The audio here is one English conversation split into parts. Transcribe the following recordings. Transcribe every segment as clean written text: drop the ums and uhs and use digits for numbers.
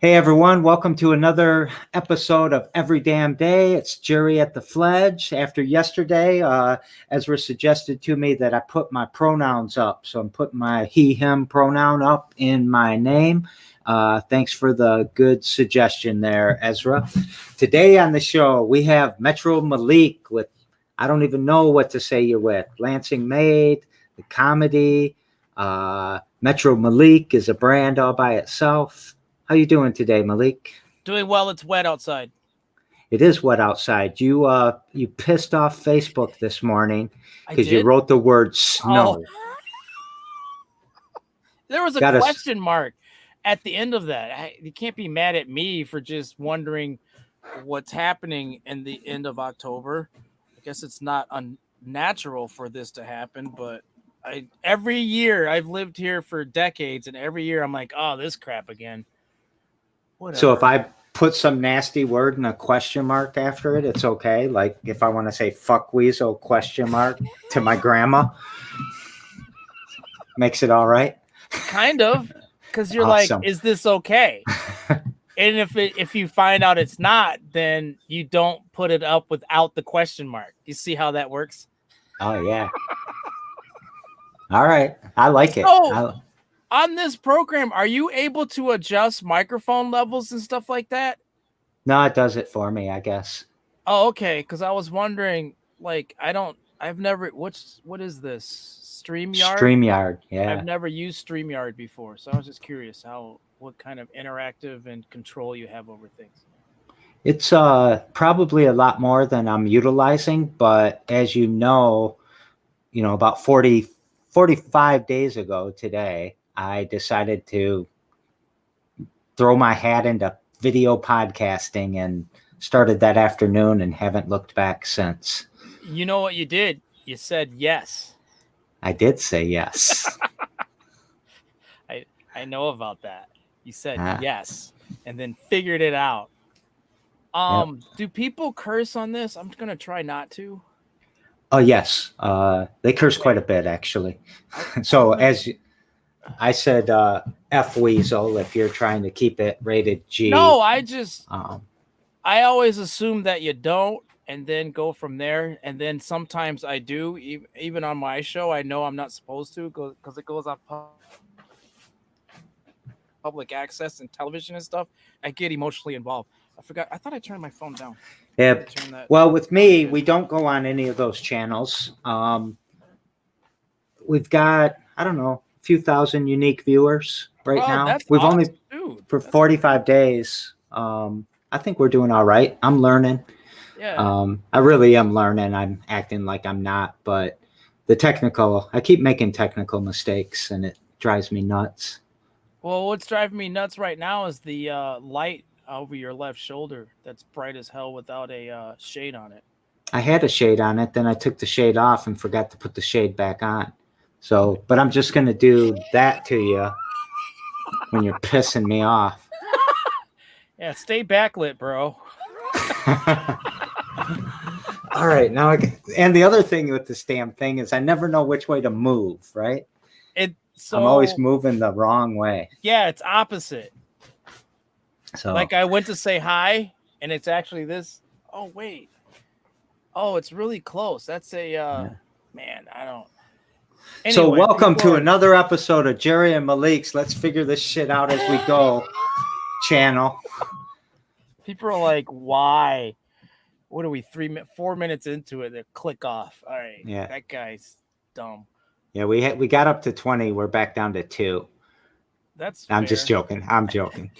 Hey everyone, welcome to another episode of Every Damn Day. It's Jerry at the Fledge. After yesterday, Ezra suggested to me that I put my pronouns up. So I'm putting my he, him pronoun up in my name. Thanks for the good suggestion there, Ezra. Today on the show, we have Melik with, I don't even know what to say you're with, Lansing Made, the comedy. Melik is a brand all by itself. How you doing today, Melik? Doing well. It's wet outside. It is wet outside. You pissed off Facebook this morning because you did? wrote the word snow. Oh. There was a Got question mark at the end of that. You can't be mad at me for just wondering what's happening in the end of October. I guess it's not unnatural for this to happen, but every year I've lived here for decades, and every year I'm like, oh, this crap again. Whatever. So if I put some nasty word and a question mark after it, it's okay? Like if I want to say fuck weasel question mark to my grandma, makes it all right? Kind of, because you're Awesome. like, is this okay? And if you find out it's not, then you don't put it up without the question mark. You see how that works? Oh, yeah. All right. I like it. On this program, are you able to adjust microphone levels and stuff like that? No, it does it for me, I guess. Oh, okay. Because I was wondering, like, what is this? StreamYard? StreamYard, yeah. I've never used StreamYard before, so I was just curious what kind of interactive and control you have over things. It's probably a lot more than I'm utilizing, but as you know, about 45 days ago today, I decided to throw my hat into video podcasting and started that afternoon and haven't looked back since. You know what you did? You said yes. I did say yes. I know about that. You said yes and then figured it out. Yep. Do people curse on this? I'm going to try not to. Oh, yes. They curse quite a bit, actually. So as I said, F weasel if you're trying to keep it rated G. No, I always assume that you don't and then go from there. And then sometimes I do. Even on my show, I know I'm not supposed to because it goes on public access and television and stuff. I get emotionally involved. I thought I turned my phone down. Yeah. Well, with me, we don't go on any of those channels. We've got, I don't know, a few thousand unique viewers right now. We've awesome. For 45 days. I think we're doing all right. I'm learning. Yeah. I really am learning. I'm acting like I'm not, but I keep making technical mistakes and it drives me nuts. Well, what's driving me nuts right now is the light over your left shoulder that's bright as hell without a shade on it. I had a shade on it, then I took the shade off and forgot to put the shade back on. So, but I'm just going to do that to you when you're pissing me off. Yeah, stay backlit, bro. All right, now and the other thing with this damn thing is I never know which way to move, right? I'm always moving the wrong way. Yeah, it's opposite. So like I went to say hi, and it's actually this. Oh wait. Oh, it's really close. That's man. I don't. Anyway, so welcome to another episode of Jerry and Melik's Let's Figure This Shit Out As We Go channel. People are like, why? What are we 4 minutes into it? They click off. All right. Yeah. That guy's dumb. Yeah, we got up to 20. We're back down to 2. I'm just joking. I'm joking.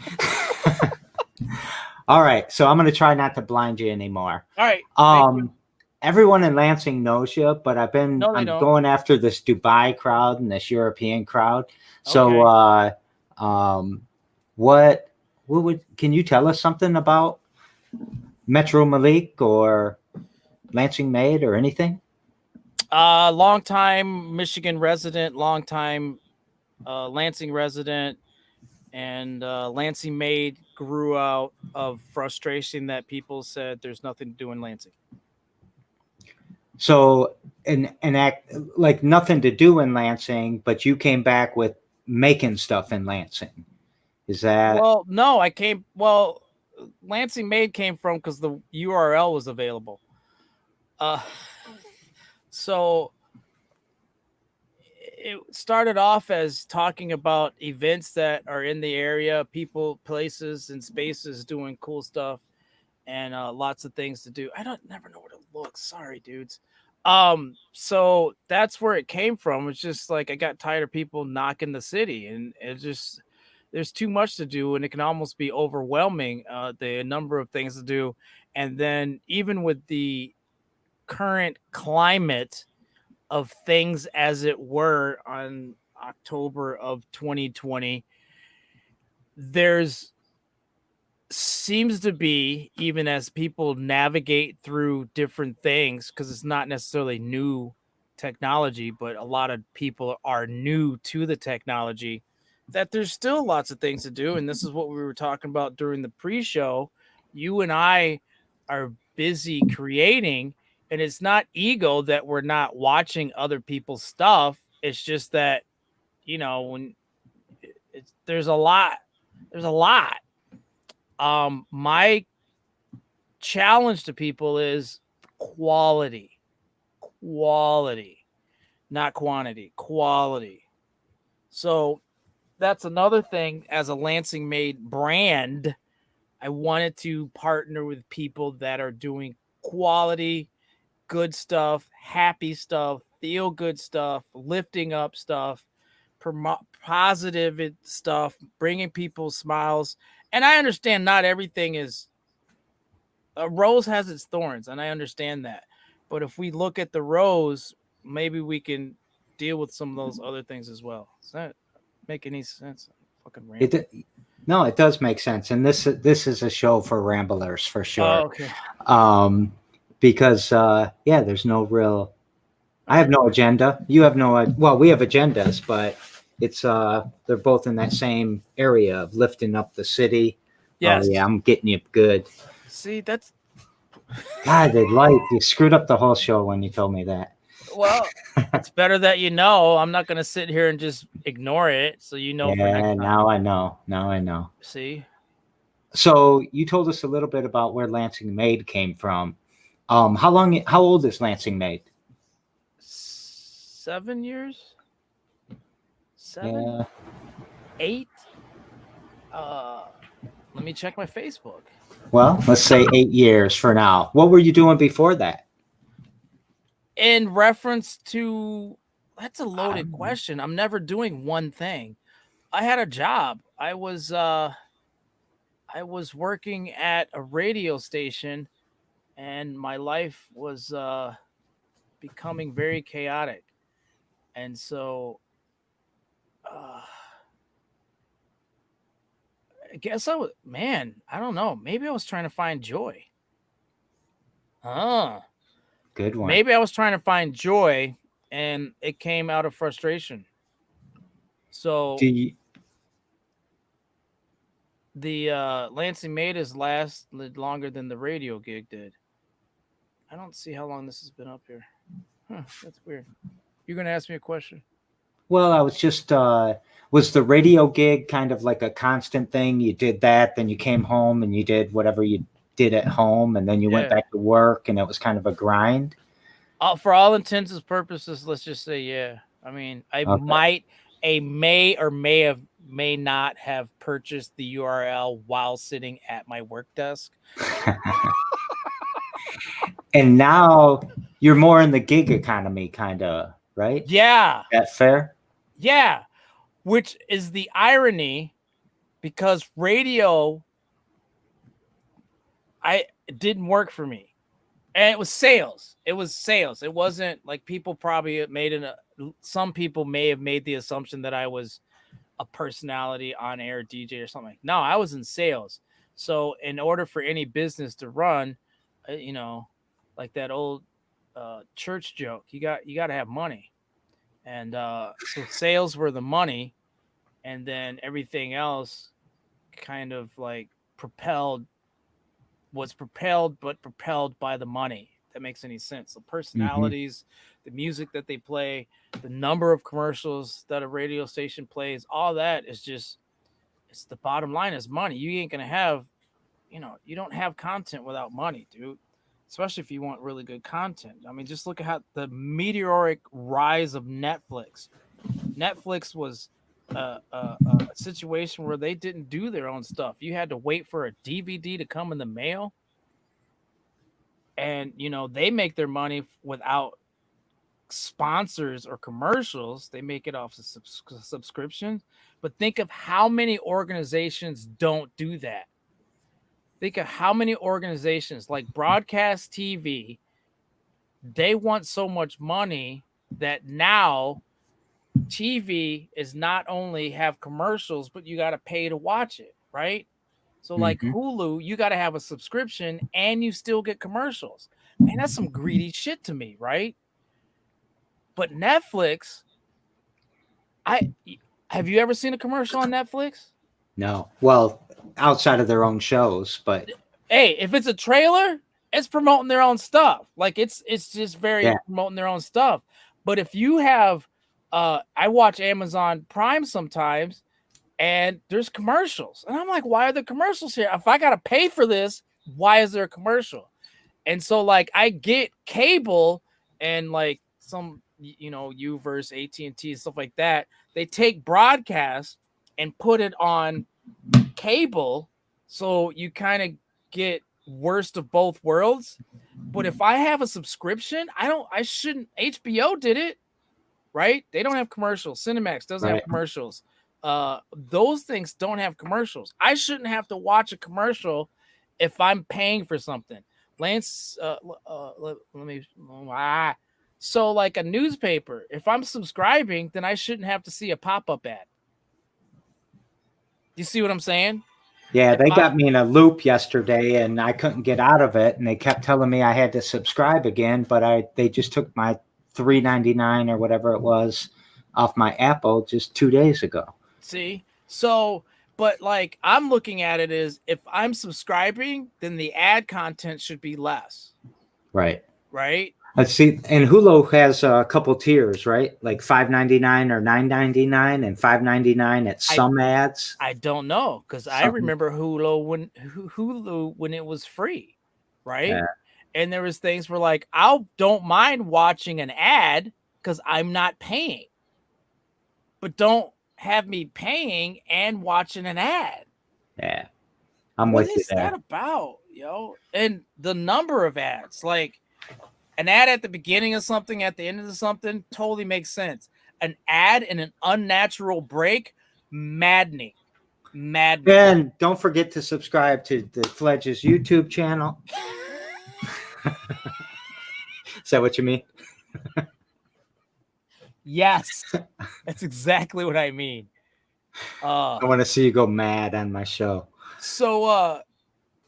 All right. So I'm going to try not to blind you anymore. All right. Everyone in Lansing knows you, but I'm going after this Dubai crowd and this European crowd. So, can you tell us something about Melik or Lansing Made or anything? Long-time Michigan resident, long-time Lansing resident, and Lansing Made grew out of frustration that people said there's nothing to do in Lansing. So, an act like nothing to do in Lansing, but you came back with making stuff in Lansing. Is that Well, no, I came. Well, Lansing Made came from because the URL was available. Uh, so it started off as talking about events that are in the area, people, places, and spaces doing cool stuff, and lots of things to do. I don't never know where to look. Sorry, dudes. So that's where it came from. It's just like I got tired of people knocking the city, and it just there's too much to do, and it can almost be overwhelming. The number of things to do, and then even with the current climate of things as it were on October of 2020, there's seems to be, even as people navigate through different things, because it's not necessarily new technology, but a lot of people are new to the technology, that there's still lots of things to do. And this is what we were talking about during the pre-show. You and I are busy creating, and it's not ego that we're not watching other people's stuff. It's just that, when there's a lot, there's a lot. My challenge to people is quality, not quantity, quality. So that's another thing. As a Lansing Made brand, I wanted to partner with people that are doing quality, good stuff, happy stuff, feel good stuff, lifting up stuff, positive stuff, bringing people smiles. And I understand not everything is a rose has its thorns, and I understand that. But if we look at the rose, maybe we can deal with some of those other things as well. Does that make any sense? Fucking rambling. no, it does make sense. And this is a show for ramblers for sure. Oh, okay. Because yeah, there's no real. I have no agenda. You have no. Well, we have agendas, but it's they're both in that same area of lifting up the city. Yes. Oh yeah, I'm getting you good. See, that's God, they like you screwed up the whole show when you told me that. well. It's better that you know. I'm not gonna sit here and just ignore it. So for Yeah, next time. now I know. Now I know. See. So you told us a little bit about where Lansing Made came from. How old is Lansing Made? 7 years. 7, Yeah. 8. Let me check my Facebook. Well, let's say 8 years for now. What were you doing before that? In reference to, that's a loaded question. I'm never doing one thing. I had a job. I was working at a radio station, and my life was becoming very chaotic. And so I guess I don't know. Maybe I was trying to find joy. Good one. Maybe I was trying to find joy, and it came out of frustration. So the Lansing Made has lasted longer than the radio gig did. I don't see how long this has been up here. That's weird. You're gonna ask me a question? Well, I was just was the radio gig kind of like a constant thing? You did that, then you came home and you did whatever you did at home, and then you went back to work, and it was kind of a grind. For all intents and purposes, let's just say, yeah. I mean, I may not have purchased the URL while sitting at my work desk. And now you're more in the gig economy, kind of, right? Yeah. Is that fair? Yeah. Which is the irony, because radio, it didn't work for me. And it was sales. It wasn't like people probably some people may have made the assumption that I was a personality on air DJ or something. No, I was in sales. So in order for any business to run, like that old church joke, you got to have money. And so sales were the money, and then everything else kind of like was propelled by the money. If that makes any sense. The personalities, the music that they play, the number of commercials that a radio station plays, all that is just, it's the bottom line is money. You ain't gonna have, you don't have content without money, dude. Especially if you want really good content. I mean, just look at how the meteoric rise of Netflix. Netflix was a situation where they didn't do their own stuff. You had to wait for a DVD to come in the mail, and they make their money without sponsors or commercials. They make it off of subscription. But think of how many organizations don't do that. Think of how many organizations like broadcast TV, they want so much money that now TV is not only have commercials, but you got to pay to watch it, right? So like Hulu, you got to have a subscription and you still get commercials. Man, that's some greedy shit to me, right? But Netflix, have you ever seen a commercial on Netflix? No. Well, outside of their own shows, but hey, if it's a trailer, it's promoting their own stuff. Like it's just very promoting their own stuff. But if you have I watch Amazon Prime sometimes and there's commercials. And I'm like, why are there commercials here? If I got to pay for this, why is there a commercial? And so like I get cable and like some Uverse, AT&T and stuff like that. They take broadcast and put it on cable, so you kind of get worst of both worlds. But if I have a subscription, I shouldn't. HBO did it, right? They don't have commercials. Cinemax doesn't have commercials. Those things don't have commercials. I shouldn't have to watch a commercial if I'm paying for something. Lance, let me. So like a newspaper, if I'm subscribing, then I shouldn't have to see a pop-up ad. You see what I'm saying? Yeah, they got me in a loop yesterday and I couldn't get out of it. And they kept telling me I had to subscribe again, but they just took my $3.99 or whatever it was off my Apple just 2 days ago. See? So, but like I'm looking at it as if I'm subscribing, then the ad content should be less. Right. Right? Let's see. And Hulu has a couple tiers, right? Like $5.99 or $9.99 and $5.99 at some ads. I don't know because I remember Hulu when it was free, right? Yeah. And there was things where like I don't mind watching an ad because I'm not paying, but don't have me paying and watching an ad. Yeah, I'm with you there. What is that about, yo? And the number of ads, like. An ad at the beginning of something, at the end of something, totally makes sense. An ad in an unnatural break, maddening. And don't forget to subscribe to the Fledge's YouTube channel. Is that what you mean? Yes, that's exactly what I mean. I want to see you go mad on my show. So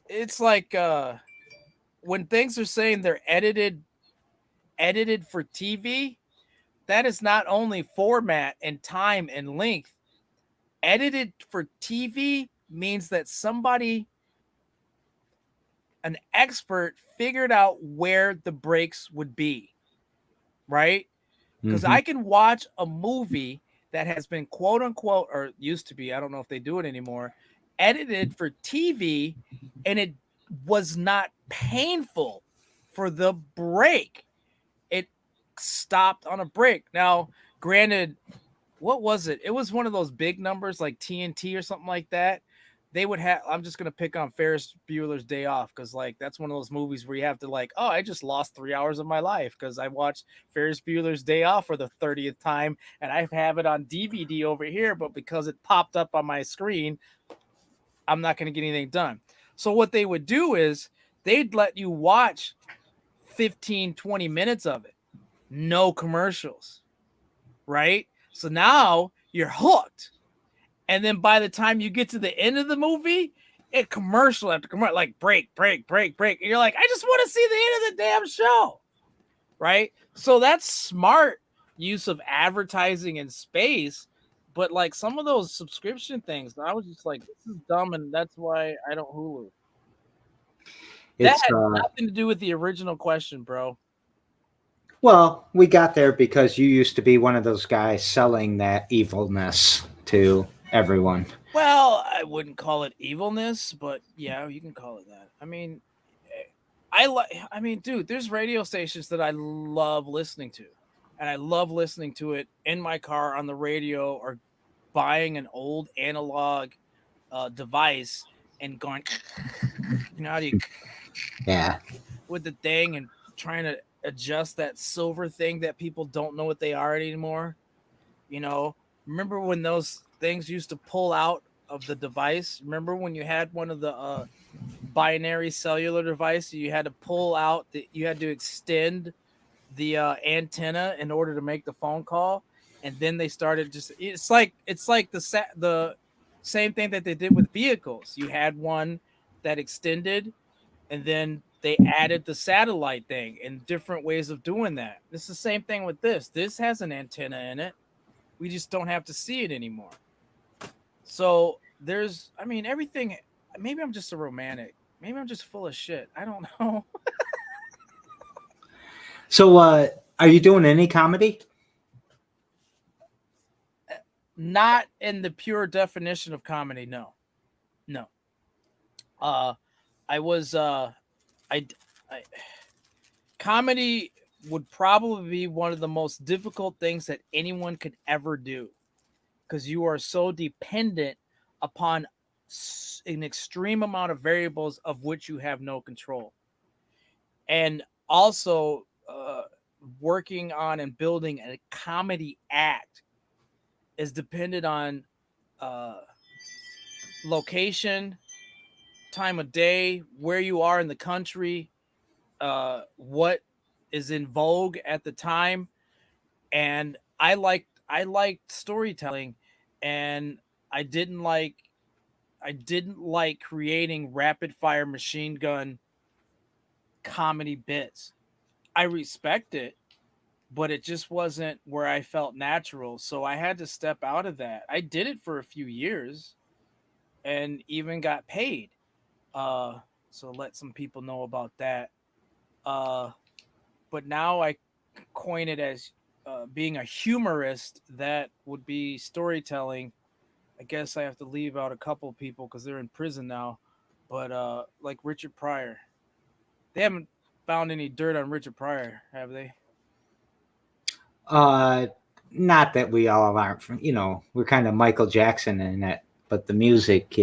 it's like when things are saying they're edited for TV, that is not only format and time and length. Edited for TV means that an expert figured out where the breaks would be, right? Because I can watch a movie that has been quote unquote, or used to be, I don't know if they do it anymore, edited for TV, and it was not painful for the break. It stopped on a break. Now, granted, what was it? It was one of those big numbers like TNT or something like that. They would have, I'm just going to pick on Ferris Bueller's Day Off because like that's one of those movies where you have to like, oh, I just lost 3 hours of my life because I watched Ferris Bueller's Day Off for the 30th time and I have it on DVD over here, but because it popped up on my screen, I'm not going to get anything done. So what they would do is they'd let you watch 15, 20 minutes of it. No commercials, right? So now you're hooked. And then by the time you get to the end of the movie, it commercial after commercial, like break. And you're like, I just want to see the end of the damn show, right? So that's smart use of advertising and space. But like some of those subscription things, I was just like, this is dumb, and that's why I don't Hulu. That had nothing to do with the original question, bro. Well, we got there because you used to be one of those guys selling that evilness to everyone. Well, I wouldn't call it evilness, but yeah, you can call it that. I mean, I mean, dude, there's radio stations that I love listening to, and I love listening to it in my car on the radio or buying an old analog device and going, how do you Yeah. with the thing and trying to adjust that silver thing that people don't know what they are anymore. You know, remember when those things used to pull out of the device? Remember when you had one of the binary cellular device, you had to pull out you had to extend the antenna in order to make the phone call, and then they started just it's like the same thing that they did with vehicles. You had one that extended, and then they added the satellite thing and different ways of doing that. It's the same thing with this. This has an antenna in it. We just don't have to see it anymore. So I mean, everything. Maybe I'm just a romantic. Maybe I'm just full of shit. I don't know. So, are you doing any comedy? Not in the pure definition of comedy. No, no. Uh, I was. I, I comedy would probably be one of the most difficult things that anyone could ever do, because you are so dependent upon an extreme amount of variables of which you have no control. And also, working on and building a comedy act is dependent on uh, location, time of day, where you are in the country, what is in vogue at the time. And I liked storytelling, and I didn't like I didn't like creating rapid fire machine gun comedy bits. I respect it, but it just wasn't where I felt natural. So I had to step out of that. I did it for a few years and even got paid. Uh, so let some people know about that. Uh, but now I coin it as being a humorist. That would be storytelling. I guess I have to leave out a couple of people because they're in prison now. But like Richard Pryor, they haven't found any dirt on Richard Pryor, have they? Uh, Not that we all aren't, we're kind of Michael Jackson in it, but the music,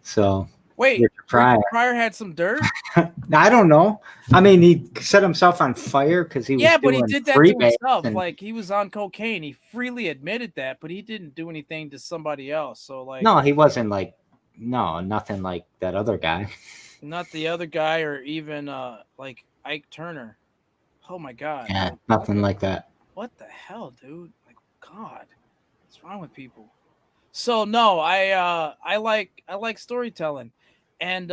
So, Wait, Richard Pryor. Richard Pryor had some dirt? I don't know. I mean, he set himself on fire because he was Yeah, but he doing did that to freebase, himself. and Like, he was on cocaine. He freely admitted that, but he didn't do anything to somebody else. So, like, no, he wasn't like, no, nothing like that other guy. not the other guy, or even like Ike Turner. Oh my God. Yeah, Like, nothing like that. what the hell, dude? Like, God, what's wrong with people? So no, I like storytelling, and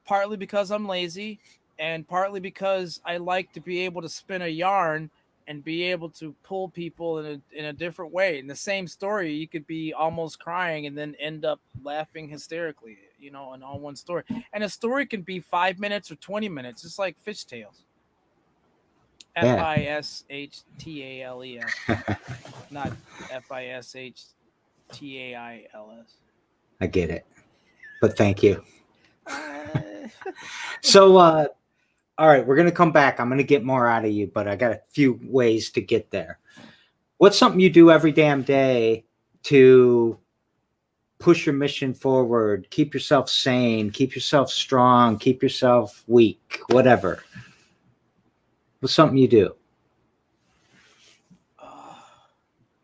partly because I'm lazy, and partly because I like to be able to spin a yarn and be able to pull people in a different way. In the same story, you could be almost crying and then end up laughing hysterically, in all one story. And a story can be 5 minutes or 20 minutes. It's like fishtails. Yeah. Fishtales, not Fishtails. I get it. But thank you. Uh, So, all right, we're going to come back. I'm going to get more out of you, but I got a few ways to get there. What's something you do every damn day to push your mission forward, keep yourself sane, keep yourself strong, keep yourself weak, whatever? What's something you do?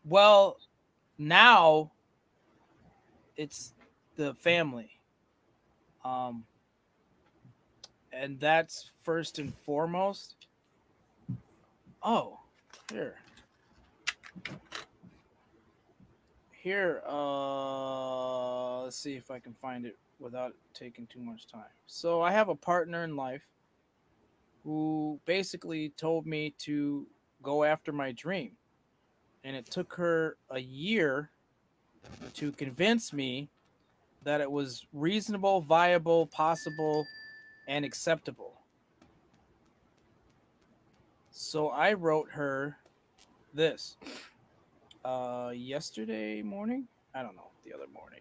well, now it's the family. Um, and that's first and foremost. Oh, here. Here, let's see if I can find it without taking too much time. So I have a partner in life who basically told me to go after my dream. And it took her a year to convince me that it was reasonable, viable, possible, and acceptable. So I wrote her this yesterday morning. I don't know, the other morning.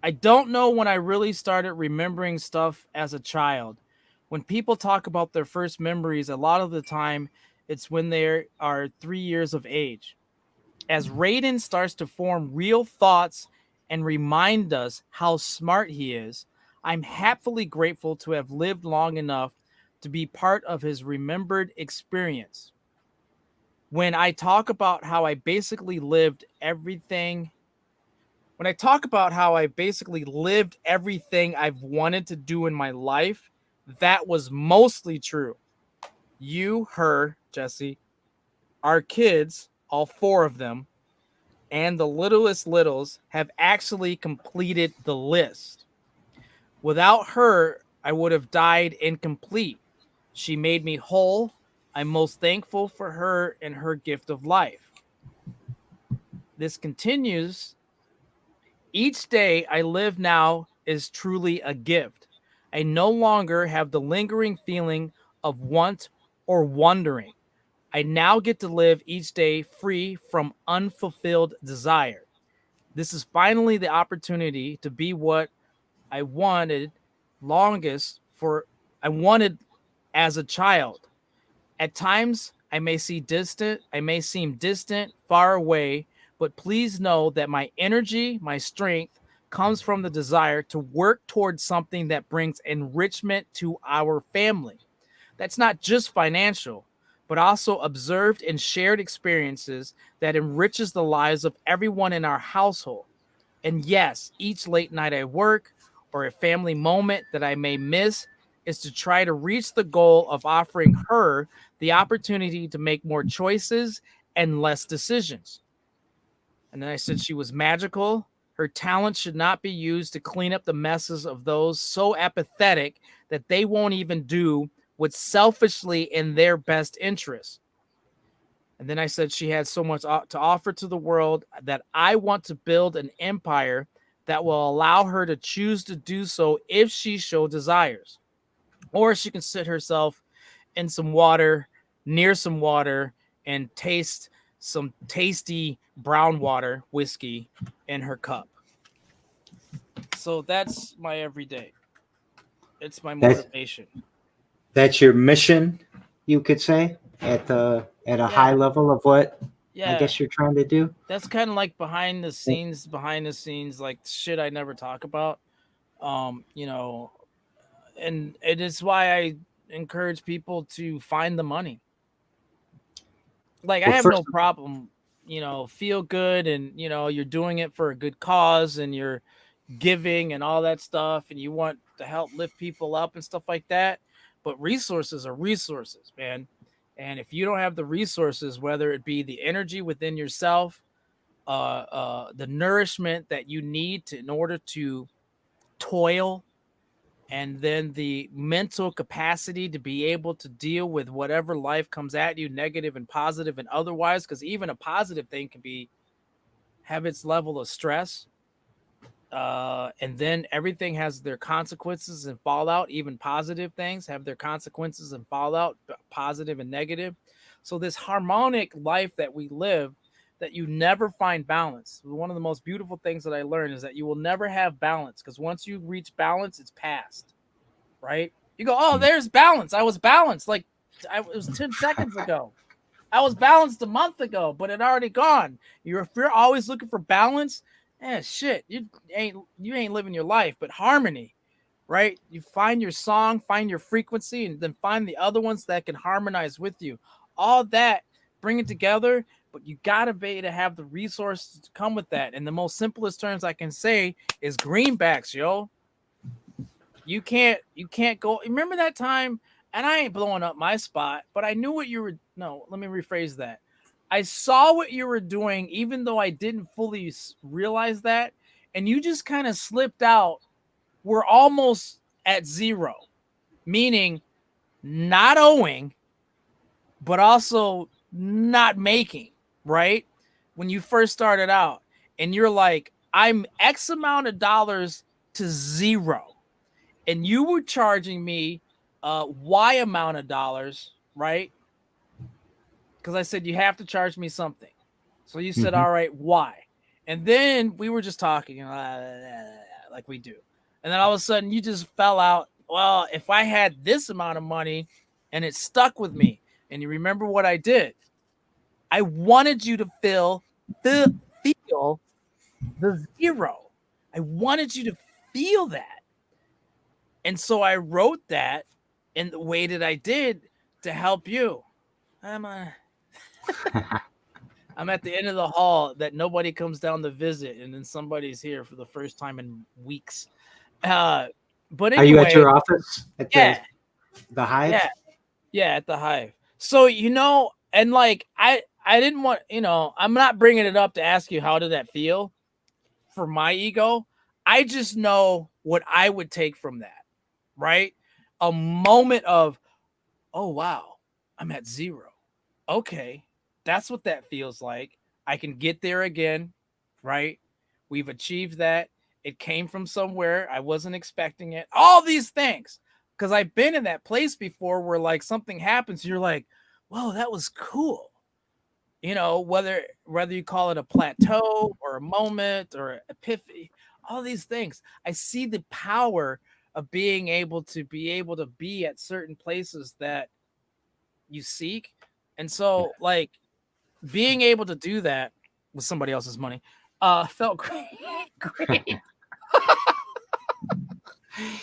I don't know when I really started remembering stuff as a child. When people talk about their first memories, a lot of the time it's when they are 3 years of age. As Raiden starts to form real thoughts and remind us how smart he is, I'm happily grateful to have lived long enough to be part of his remembered experience. When I talk about how I basically lived everything when I talk about how I basically lived everything I've wanted to do in my life, that was mostly true. You, her, Jesse, our kids, all four of them, and the littlest littles have actually completed the list. Without her, I would have died incomplete. She made me whole. I'm most thankful for her and her gift of life. This continues. Each day I live now is truly a gift. I no longer have the lingering feeling of want or wondering. I now get to live each day free from unfulfilled desire. This is finally the opportunity to be what I wanted longest for I wanted as a child. At times, I may seem distant, far away, but please know that my energy, my strength comes from the desire to work towards something that brings enrichment to our family. That's not just financial, but also observed and shared experiences that enriches the lives of everyone in our household. And yes, each late night I work or a family moment that I may miss is to try to reach the goal of offering her the opportunity to make more choices and less decisions. And then I said she was magical. Her talent should not be used to clean up the messes of those so apathetic that they won't even do what's selfishly in their best interest. And then I said she had so much to offer to the world that I want to build an empire that will allow her to choose to do so if she so desires. Or she can sit herself in some water, near some water, and taste some tasty brown water whiskey in her cup. So that's my everyday. It's my That's motivation. that's your mission, you could say, at a high Yeah. level of what I Yeah. guess you're trying to do. That's kind of like behind the scenes, like shit I never talk about. You know, and it is why I encourage people to find the money. Like I Well, have no first, problem, feel good and you're doing it for a good cause and you're giving and all that stuff and you want to help lift people up and stuff like that. But resources are resources, man. And if you don't have the resources, whether it be the energy within yourself, the nourishment that you need in order to toil, and then the mental capacity to be able to deal with whatever life comes at you, negative and positive and otherwise, because even a positive thing can be have its level of stress. And then everything has their consequences and fallout. Even positive things have their consequences and fallout, positive and negative. So this harmonic life that we live, that you never find balance. One of the most beautiful things that I learned is that you will never have balance, because once you reach balance, it's past. Right? You go, oh, there's balance. I was balanced like it was 10 seconds ago. I was balanced a month ago, but it already gone. If you're always looking for balance, shit, you ain't living your life. But harmony, right? You find your song, find your frequency, and then find the other ones that can harmonize with you. All that, bring it together, but you gotta be to have the resources to come with that. And the most simplest terms I can say is greenbacks, yo. You can't go. Remember that time? And I ain't blowing up my spot, but I knew what you were. No, let me rephrase that. I saw what you were doing, even though I didn't fully realize that, and you just kind of slipped out. We're almost at zero, meaning not owing, but also not making. Right when you first started out, and you're like, I'm X amount of dollars to zero, and you were charging me Y amount of dollars, right? Because I said you have to charge me something. So you said, mhm. all right, why? And then we were just talking, like we do. And then all of a sudden you just fell out. Well, if I had this amount of money and it stuck with me, and you remember what I did, I wanted you to feel the zero. I wanted you to feel that. And so I wrote that in the way that I did to help you. I'm at the end of the hall that nobody comes down to visit, and then somebody's here for the first time in weeks. But anyway, are you at your office at the Hive? Yeah, at the Hive. So and like I didn't want, I'm not bringing it up to ask you how did that feel for my ego. I just know what I would take from that, right? A moment of, oh wow, I'm at 0. Okay, that's what that feels like. I can get there again, right? We've achieved that. It came from somewhere. I wasn't expecting it. All these things. Because I've been in that place before where like something happens, you're like, whoa, that was cool. Whether you call it a plateau or a moment or epiphany, all these things. I see the power of being able to be at certain places that you seek. And so like being able to do that with somebody else's money felt great. Great.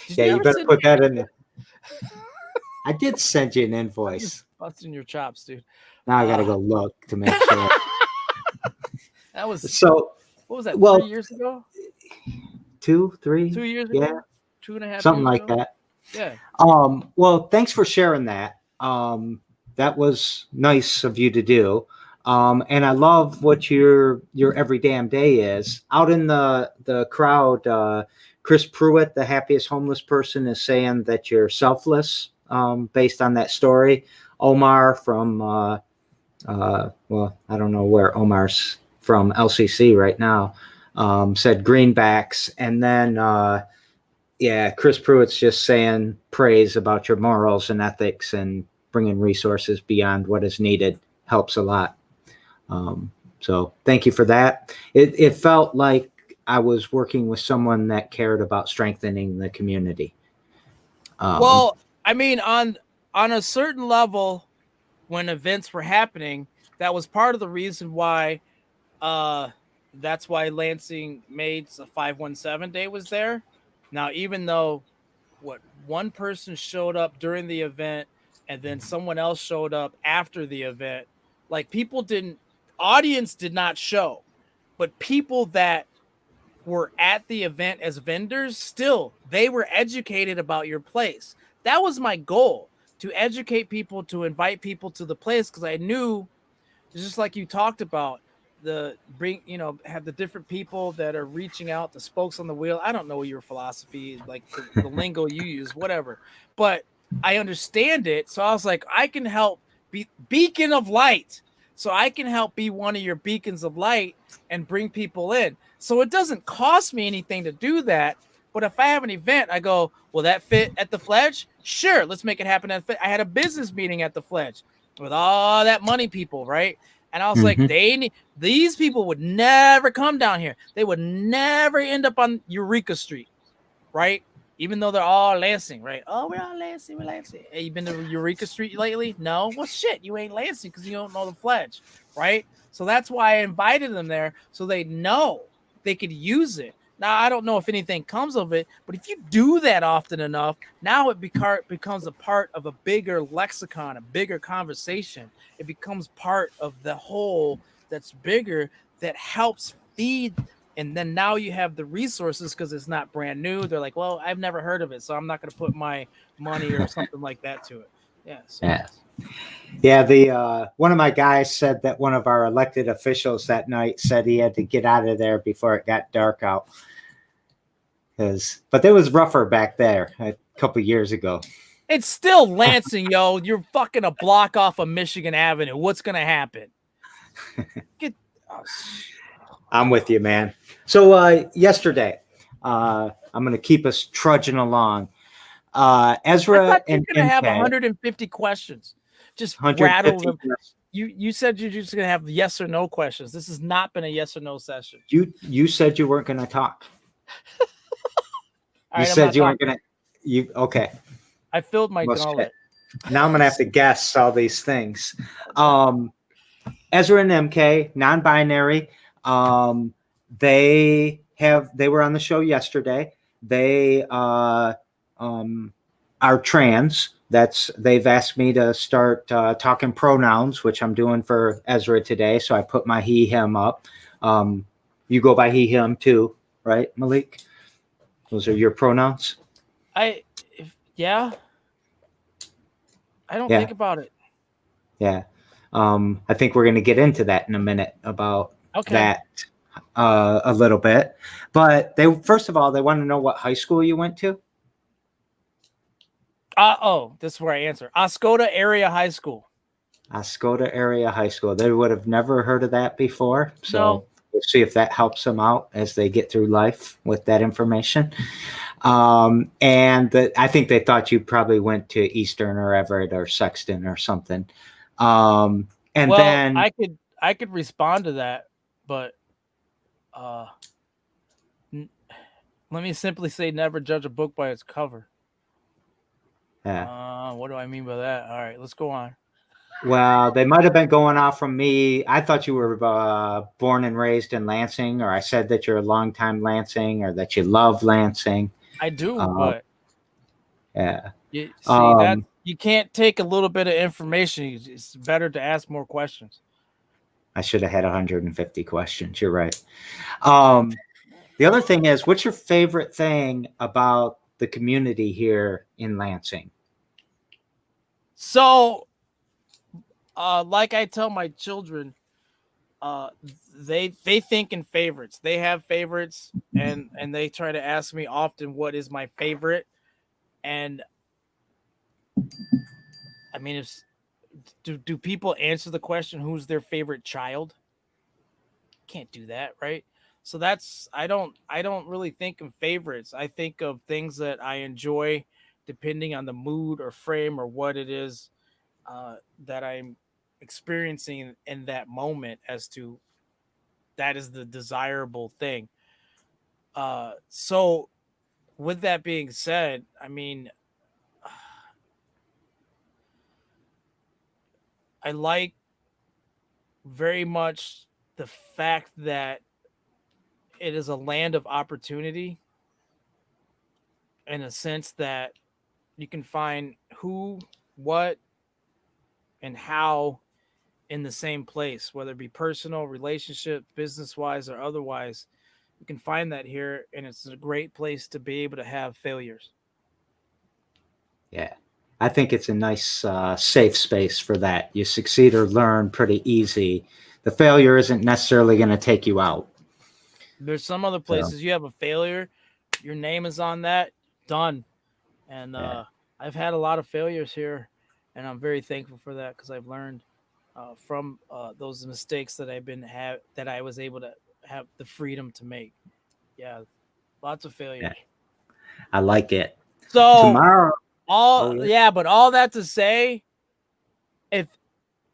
You better put that in there. I did send you an invoice. Busting your chops, dude. Now I gotta go look to make sure. That was so. What was that? 3 years ago? 2, 3. 2 years ago. Yeah, 2.5. Something like that. Yeah. Well, thanks for sharing that. That was nice of you to do. And I love what your every damn day is. Out in the crowd, Chris Pruitt, the happiest homeless person, is saying that you're selfless, based on that story. Omar from, well, I don't know where Omar's from, LCC right now, said greenbacks. And then, Chris Pruitt's just saying praise about your morals and ethics, and bringing resources beyond what is needed helps a lot. So thank you for that. It felt like I was working with someone that cared about strengthening the community. Well, I mean, on a certain level, when events were happening, that was part of the reason why, that's why Lansing Made's 517 day was there. Now, even though one person showed up during the event and then someone else showed up after the event, like audience did not show, but people that were at the event as vendors, still, they were educated about your place. That was my goal, to educate people, to invite people to the place, because I knew, just like you talked about, have the different people that are reaching out, the spokes on the wheel. I don't know your philosophy, like the lingo you use, whatever, but I understand it. So I was like, I can help be beacon of light. So I can help be one of your beacons of light and bring people in. So it doesn't cost me anything to do that. But if I have an event, I go, will that fit at the Fledge? Sure, let's make it happen. I had a business meeting at the Fledge with all that money people, right? And I was like, these people would never come down here. They would never end up on Eureka Street, right? Even though they're all Lansing, right? Oh, we're all Lansing, we're Lansing. Hey, you been to Eureka Street lately? No? Well, shit, you ain't Lansing because you don't know the Fledge, right? So that's why I invited them there, so they know they could use it. Now, I don't know if anything comes of it, but if you do that often enough, now it becomes a part of a bigger lexicon, a bigger conversation. It becomes part of the whole that's bigger, that helps feed. And then now you have the resources because it's not brand new. They're like, well, I've never heard of it, so I'm not going to put my money or something like that to it. Yeah. So. Yeah. The one of my guys said that one of our elected officials that night said he had to get out of there before it got dark out. But it was rougher back there a couple years ago. It's still Lansing, yo. You're fucking a block off of Michigan Avenue. What's going to happen? I'm with you, man. So yesterday, I'm going to keep us trudging along. Ezra, I thought you were going to have 150 questions. Just rattle 150. them. You said you're just gonna have yes or no questions. This has not been a yes or no session. You said you weren't going to talk. All You right, I'm said not you weren't talking. going to. You okay? I filled my Well, shit. gullet. Now I'm going to have to guess all these things. Ezra and MK, non-binary. They were on the show yesterday. They are trans. They've asked me to start talking pronouns, which I'm doing for Ezra today. So I put my he him up. You go by he him too, right, Melik? Those are your pronouns. Yeah. I don't Yeah. think about it. Yeah. I think we're going to get into that in a minute about that a little bit. But first of all, they want to know what high school you went to. This is where I answer. Oscoda Area High School. Oscoda Area High School. They would have never heard of that before. So No. we'll see if that helps them out as they get through life with that information. I think they thought you probably went to Eastern or Everett or Sexton or something. Then I could respond to that, but let me simply say never judge a book by its cover. Yeah. What do I mean by that? All right, let's go on. Well, they might have been going off from me. I thought you were born and raised in Lansing, or I said that you're a longtime Lansing, or that you love Lansing. I do, but yeah. You see that you can't take a little bit of information. It's better to ask more questions. I should have had 150 questions. You're right. The other thing is, what's your favorite thing about the community here in Lansing? So, like I tell my children, they think in favorites. They have favorites, and they try to ask me often what is my favorite. And I mean, do people answer the question who's their favorite child? Can't do that, right? So I don't really think of favorites. I think of things that I enjoy depending on the mood or frame or what it is that I'm experiencing in that moment, as to that is the desirable thing. So with that being said, I mean, I like very much the fact that it is a land of opportunity, in a sense that you can find who, what, and how in the same place, whether it be personal, relationship, business wise, or otherwise. You can find that here, and it's a great place to be able to have failures. Yeah, I think it's a nice, safe space for that. You succeed or learn pretty easy. The failure isn't necessarily going to take you out. There's some other places you have a failure, your name is on that, done. And I've had a lot of failures here, and I'm very thankful for that, because I've learned from those mistakes that that I was able to have the freedom to make. Yeah, lots of failures. Yeah. I like it. So tomorrow, but all that to say, if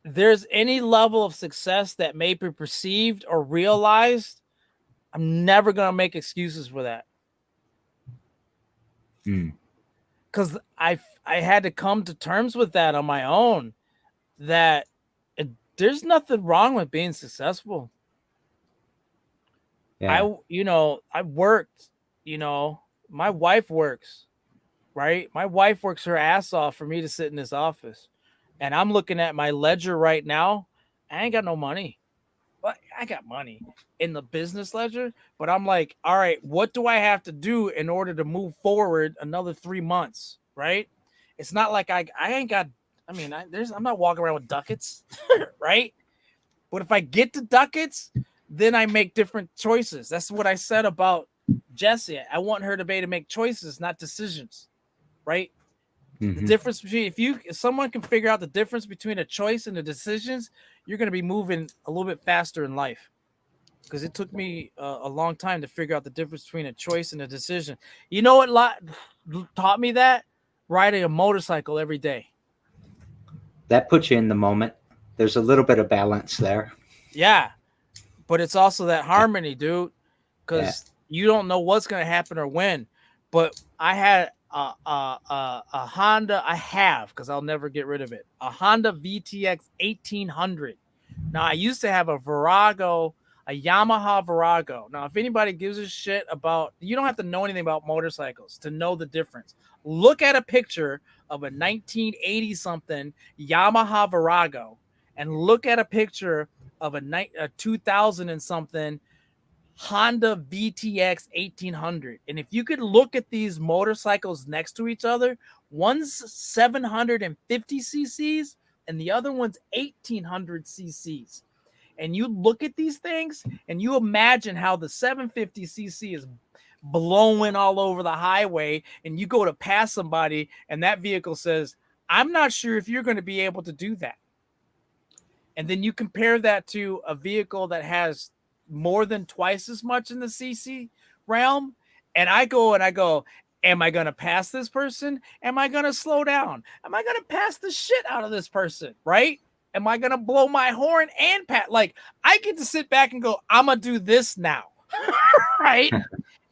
there's any level of success that may be perceived or realized, I'm never gonna make excuses for that. Because I had to come to terms with that on my own, that there's nothing wrong with being successful. Yeah. I worked, my wife works, right? My wife works her ass off for me to sit in this office. And I'm looking at my ledger right now. I ain't got no money. But I got money in the business ledger. But I'm like, all right, what do I have to do in order to move forward another 3 months? Right? It's not like I ain't got. I mean, I'm not walking around with ducats, right? But if I get the ducats, then I make different choices. That's what I said about Jessie. I want her to be able to make choices, not decisions, right? The difference between if someone can figure out the difference between a choice and the decisions, you're going to be moving a little bit faster in life. Because it took me a long time to figure out the difference between a choice and a decision. You know what taught me that? Riding a motorcycle every day. That puts you in the moment. There's a little bit of balance there. Yeah, but it's also that harmony, dude, Yeah. because you don't know what's gonna happen or when. But I had a Honda. I have, because I'll never get rid of it. A Honda VTX 1800. Now I used to have a Virago, a Yamaha Virago. Now, if anybody gives a shit about, you don't have to know anything about motorcycles to know the difference. Look at a picture of a 1980 something Yamaha Virago and look at a picture of a 2000 and something Honda VTX 1800. And if you could look at these motorcycles next to each other, one's 750 cc's and the other one's 1800 cc's. And you look at these things and you imagine how the 750cc is blowing all over the highway, and you go to pass somebody and that vehicle says, I'm not sure if you're going to be able to do that. And then you compare that to a vehicle that has more than twice as much in the CC realm. And I go, am I going to pass this person? Am I going to slow down? Am I going to pass the shit out of this person? Right? Am I going to blow my horn and pat? Like, I get to sit back and go, I'm going to do this now. Right?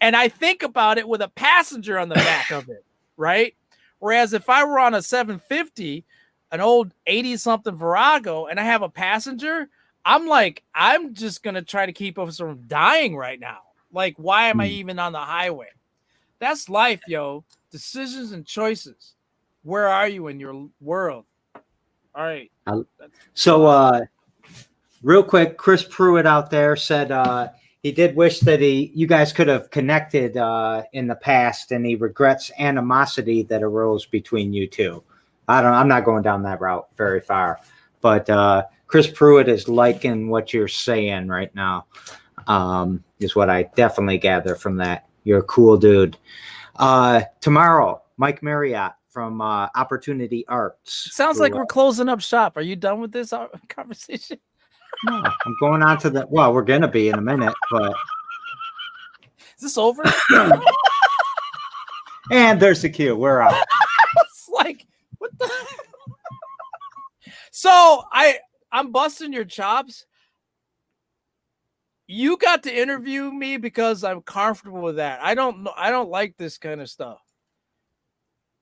And I think about it with a passenger on the back of it. Right? Whereas if I were on a 750, an old 80 something Virago, and I have a passenger, I'm like, I'm just going to try to keep us from dying right now. Like, why am I even on the highway? That's life, yo. Decisions and choices. Where are you in your world? All right. So, real quick, Chris Pruitt out there said he did wish that you guys could have connected in the past, and he regrets animosity that arose between you two. I'm not going down that route very far, but Chris Pruitt is liking what you're saying right now. Is what I definitely gather from that. You're a cool dude. Tomorrow, Mike Marriott from Opportunity Arts. Sounds like we're closing up shop. Are you done with this conversation? No, I'm going on to the. Well, we're gonna be in a minute, but is this over? And there's the cue. We're out. It's like, what the? So I'm busting your chops. You got to interview me because I'm comfortable with that. I don't like this kind of stuff.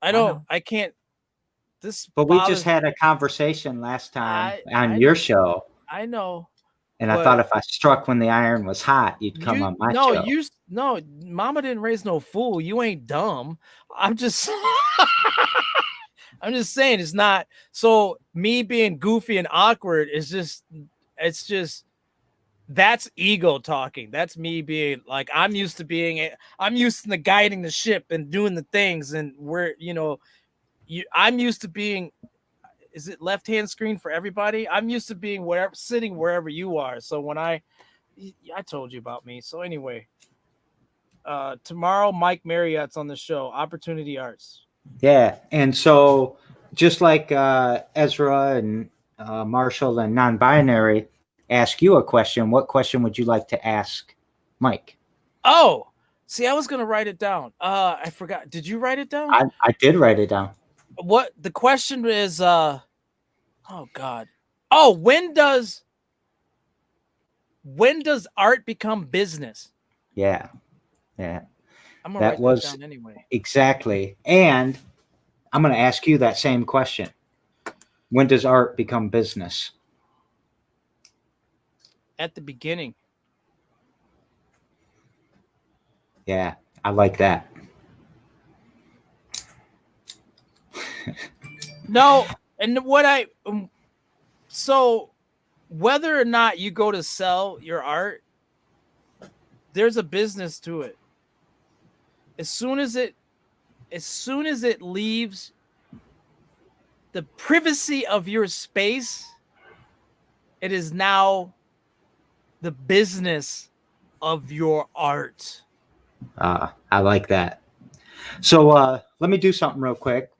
I can't. But we just had a conversation last time on your show. I know. And I thought if I struck when the iron was hot, you'd come on my show. No, Mama didn't raise no fool. You ain't dumb. I'm just saying it's not. So me being goofy and awkward is just, that's ego talking. That's me being like, I'm used to guiding the ship and doing the things, and I'm used to being, is it left-hand screen for everybody? I'm used to being sitting wherever you are. So when I told you about me. So anyway, tomorrow, Mike Marriott's on the show, Opportunity Arts. Yeah. And so just like Ezra and Marshall and non-binary ask you a question, what question would you like to ask Mike? Oh, see, I was going to write it down. I forgot. Did you write it down? I did write it down. What the question is, oh God. Oh, when does art become business? Yeah. I'm gonna write that down anyway. Exactly. And I'm going to ask you that same question. When does art become business? At the beginning. Yeah, I like that. No, and so whether or not you go to sell your art, there's a business to it. As soon as it leaves the privacy of your space, it is now the business of your art. I like that. So let me do something real quick.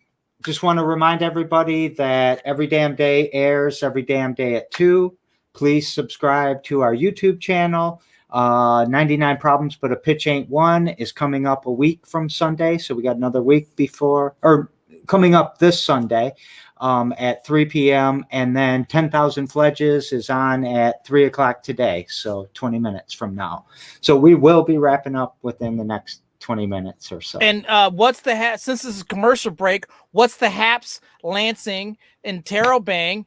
Just want to remind everybody that Every Damn Day airs every damn day at 2. Please subscribe to our YouTube channel. 99 Problems But a Pitch Ain't One is coming up a week from Sunday. So we got another week before, or coming up this Sunday at 3 p.m. And then 10,000 Fledges is on at 3 o'clock today. So 20 minutes from now. So we will be wrapping up within the next 20 minutes or so. And what's the since this is a commercial break, what's the Haps Lansing and Terrabang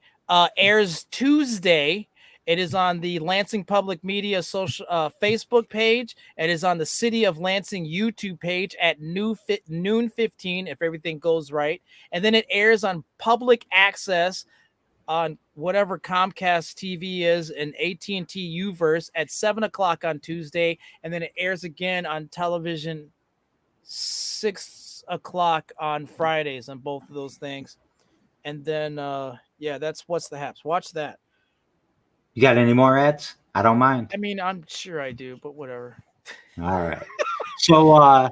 airs Tuesday. It is on the Lansing Public Media social Facebook page. It is on the City of Lansing YouTube page at noon 15 if everything goes right. And then it airs on public access on whatever Comcast TV is and AT&T Uverse at 7 o'clock on Tuesday. And then it airs again on television 6 o'clock on Fridays on both of those things. And then, that's What's the Haps. Watch that. You got any more ads? I don't mind. I mean, I'm sure I do, but whatever. All right. So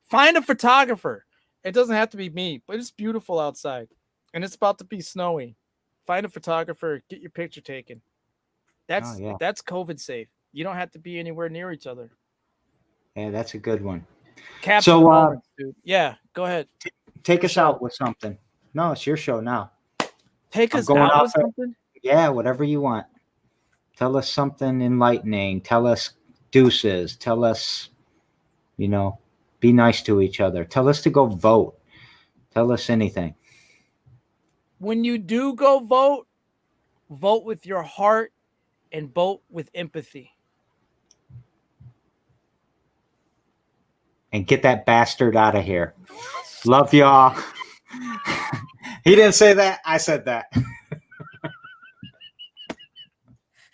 find a photographer. It doesn't have to be me, but it's beautiful outside. And it's about to be snowy. Find a photographer, get your picture taken. That's COVID safe. You don't have to be anywhere near each other. Yeah, that's a good one. Capture the moments, dude. Yeah, go ahead. Take us out with something. No, it's your show now. Take us out with something? Yeah, whatever you want. Tell us something enlightening. Tell us deuces. Tell us, be nice to each other. Tell us to go vote. Tell us anything. When you do go vote, vote with your heart and vote with empathy. And get that bastard out of here. Love y'all. He didn't say that. I said that.